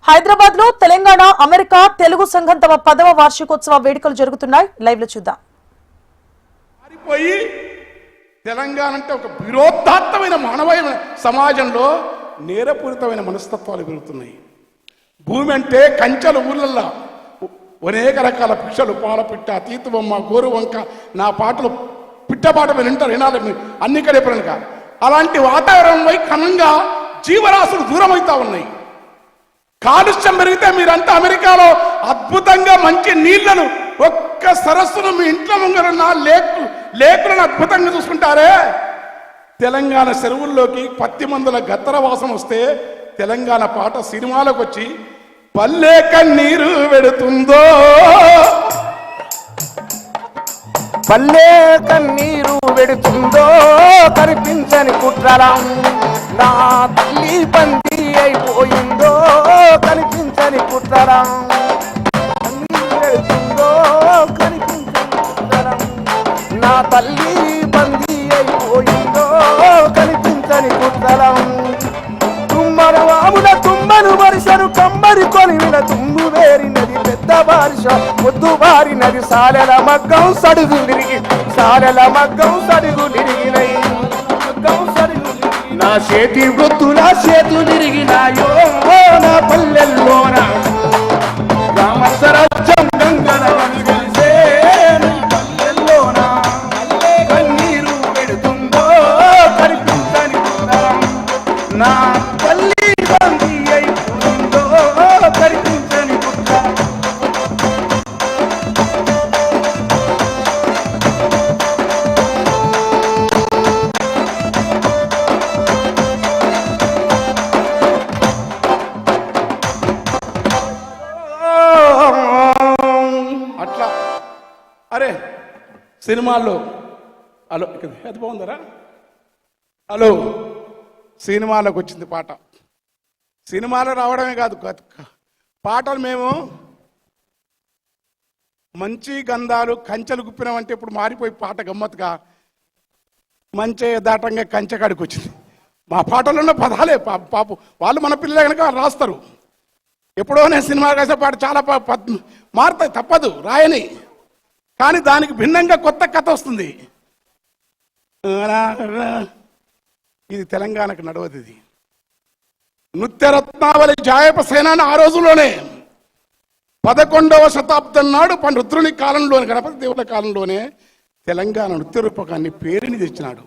హైదరాబాద్ లో తెలంగాణ అమెరికా తెలుగు సంఘం తమ 10వ వార్షికోత్సవ వేడుకలు జరుగుతున్నాయి. లైవ్ లో చూద్దాం. తెలంగాణ అంటే ఒక విరోధాత్మకమైన మానవీయ సమాజంలో నేరపూరితమైన మనస్తత్వాలు పెరుగుతున్నాయి. భూమి అంటే కంచెల ఊళ్ళల్లో అనేక రకాల పిక్షలు, పాలపిట్ట, తీతుబొమ్మ, గోరువంక, నా పాటలు పిట్టపాట మీరు వింటారు, వినాలి అన్ని కడపలనుక. అలాంటి వాతావరణంపై క్రమంగా జీవరాశులు దూరమవుతా ఉన్నాయి. కాలుష్యం పెరిగితే మీరంతా అమెరికాలో అద్భుతంగా మంచి నీళ్లను, ఒక్క సరస్సును మీ ఇంట్లో ముంగరున్న లేకులను అద్భుతంగా చూసుకుంటారే. తెలంగాణ చెరువుల్లోకి 10 మందుల గత్తర వాసన వస్తే తెలంగాణ పాట సినిమాలకు వచ్చి పల్లె కన్నీరు వెడుతుందో, పల్లె కన్నీరు వెడుతుందో కనిపించని కుట్రలా, నా తల్లి బందీ అయిపోయిందో కనిపించని కుట్రలా, వెడుతుందో కనిపించని కుట్రలా, నా తల్లి బందీ అయిపోయిందో కనిపించని కుట్రలా. తుమ్మన వాముల తుమ్మను వరుసను కమ్మరి కొలివిన తుమ్ము వేరినది పెద్ద బారిష ముద్దు బారినది, సాలెల మగ్గం సడుగు నిరిగి, సాలెల మగ్గం సడుగు నిరిగినై, మగ్గం సడుగు నా చేతి వృత్తుల చేతు నిరిగినాయో నా పల్లెల్లోన రామసరాజ్యం గంగన కలిసే పల్లెల్లోన కన్నీరు పెడుతుందో కనిపించని నా తల్లి బందీ అయిపోయిందో కనిపించని కుట్ర. అట్లా అరే సినిమాల్లో హలో అది బాగుందరా, హలో సినిమాలకు వచ్చింది పాట. సినిమాలో రావడమే కాదు, పాటలు మేము మంచి గంధాలు కంచెలు గుప్పినామంటే ఇప్పుడు మారిపోయి పాట గమ్మత్తుగా మంచి దాటంగా కంచె కాడికి వచ్చింది. మా పాటల్లో పదాలే పాపు వాళ్ళు మన పిల్లలు కనుక రాస్తారు. ఎప్పుడో నేను సినిమా రాసే పాట చాలా మారుతాయి, తప్పదు రాయని, కానీ దానికి భిన్నంగా కొత్త కథ వస్తుంది. ఇది తెలంగాణకు నడవదు. ఇది నృత్యరత్నావళి జాయప సేనాని ఆ రోజుల్లోనే 11వ శతాబ్దం నాడు రుద్రుని కాలంలోనే, గణపతి దేవుల కాలంలోనే తెలంగాణ నృత్య రూపకాన్ని పేరుని తెచ్చినాడు.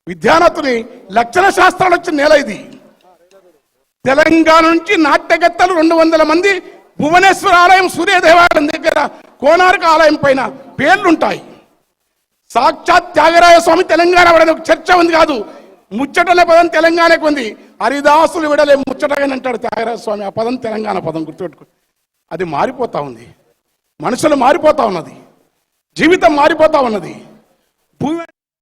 విద్యానతుని లక్షణ శాస్త్రాలు వచ్చిన నేల ఇది. తెలంగాణ నుంచి నాట్యగత్తలు 200 మంది భువనేశ్వర ఆలయం, సూర్య దేవాలయం దగ్గర కోనార్క ఆలయం పైన పేర్లుంటాయి. సాక్షాత్ త్యాగరాయ స్వామి తెలంగాణ వాడని ఒక చర్చ ఉంది, కాదు ముచ్చటనే పదం తెలంగాణకు ఉంది. హరిదాసులు విడలే ముచ్చటగానే అంటాడు త్యాగరాయ స్వామి. ఆ పదం తెలంగాణ పదం, గుర్తుపెట్టుకో. అది మారిపోతా ఉంది, మనుషులు మారిపోతా ఉన్నది, జీవితం మారిపోతా ఉన్నది. భూమి